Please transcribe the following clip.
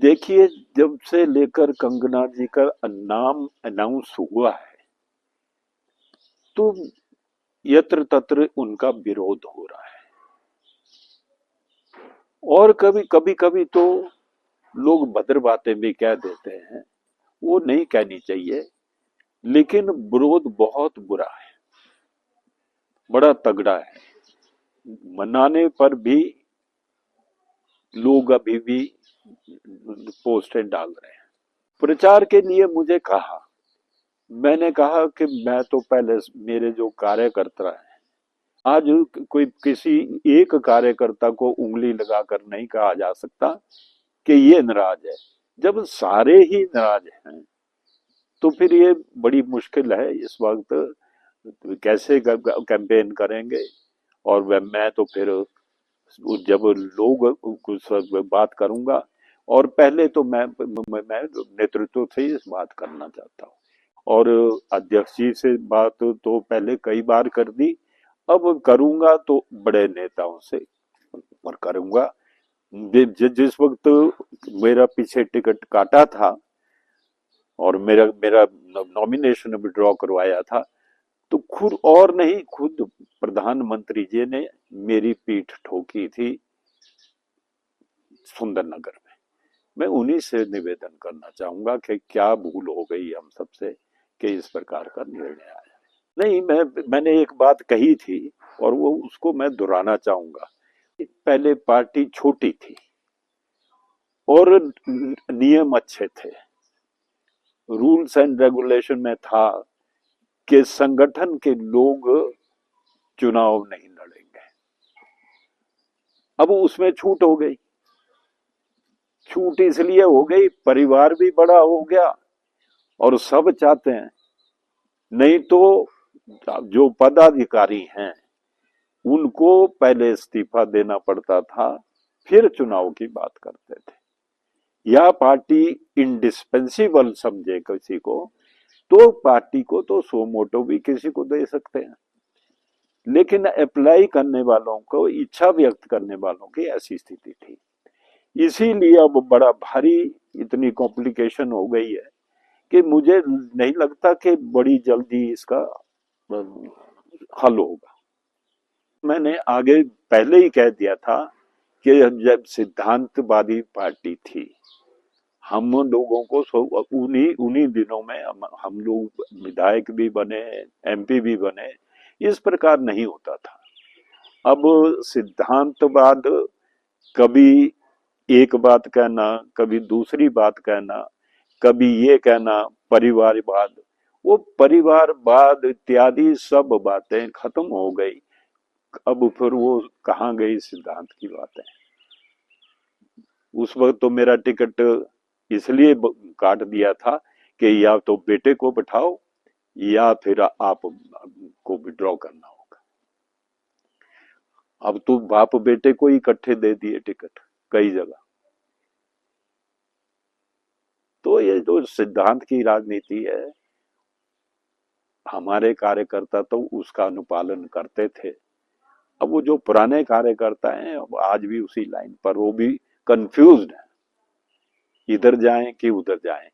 देखिए, जब से लेकर कंगना जी का नाम अनाउंस हुआ है तो यत्र तत्र उनका विरोध हो रहा है। और कभी कभी तो लोग भद्र बातें भी कह देते हैं, वो नहीं कहनी चाहिए। लेकिन विरोध बहुत बुरा है, बड़ा तगड़ा है। मनाने पर भी लोग अभी भी पोस्टें डाल रहे हैं। प्रचार के लिए मुझे कहा, मैंने कहा कि मैं तो पहले मेरे जो कार्यकर्ता हैं, आज कोई किसी एक कार्यकर्ता को उंगली लगाकर नहीं कहा जा सकता कि ये नाराज है। जब सारे ही नाराज हैं तो फिर ये बड़ी मुश्किल है इस वक्त, कैसे कैंपेन करेंगे। और मैं तो फिर जब लोग कुछ बात करूंगा, और पहले तो मैं नेतृत्व से इस बात करना चाहता हूँ। और अध्यक्ष जी से बात तो पहले कई बार कर दी, अब करूंगा तो बड़े नेताओं से पर करूंगा। जिस वक्त मेरा पीछे टिकट काटा था और मेरा मेरा नॉमिनेशन विड्रॉ करवाया था, तो खुद और नहीं, खुद प्रधानमंत्री जी ने मेरी पीठ ठोकी थी सुंदरनगर में। मैं उन्हीं से निवेदन करना चाहूंगा कि क्या भूल हो गई हम सबसे कि इस प्रकार का निर्णय आया। नहीं, मैंने एक बात कही थी और वो उसको मैं दोहराना चाहूंगा। पहले पार्टी छोटी थी और नियम अच्छे थे, रूल्स एंड रेगुलेशन में था कि संगठन के लोग चुनाव नहीं लड़ेंगे। अब उसमें छूट हो गई। छूट इसलिए हो गई, परिवार भी बड़ा हो गया और सब चाहते हैं। नहीं तो जो पदाधिकारी हैं उनको पहले इस्तीफा देना पड़ता था, फिर चुनाव की बात करते थे। या पार्टी इंडिस्पेंसिबल समझे किसी को, तो पार्टी को तो सो मोटो भी किसी को दे सकते हैं। लेकिन अप्लाई करने वालों को, इच्छा व्यक्त करने वालों की ऐसी स्थिति थी। इसीलिए अब बड़ा भारी इतनी कॉम्प्लिकेशन हो गई है कि मुझे नहीं लगता कि बड़ी जल्दी इसका हल होगा। मैंने आगे पहले ही कह दिया था कि जब सिद्धांतवादी पार्टी थी, हम लोगों को उन्हीं उन्हीं दिनों में हम लोग विधायक भी बने, एमपी भी बने। इस प्रकार नहीं होता था। अब सिद्धांतवाद, कभी एक बात कहना, कभी दूसरी बात कहना, कभी ये कहना परिवारवाद, वो परिवारवाद इत्यादि सब बातें खत्म हो गई। अब फिर वो कहाँ गई सिद्धांत की बातें। उस वक्त तो मेरा टिकट इसलिए काट दिया था कि या तो बेटे को बिठाओ या फिर आप को विड्रॉ करना होगा। अब तो बाप बेटे को इकट्ठे दे दिए टिकट कई जगह। तो ये जो सिद्धांत की राजनीति है, हमारे कार्यकर्ता तो उसका अनुपालन करते थे। अब वो जो पुराने कार्यकर्ता हैं अब आज भी उसी लाइन पर, वो भी कंफ्यूज्ड है, इधर जाएं कि उधर जाएं।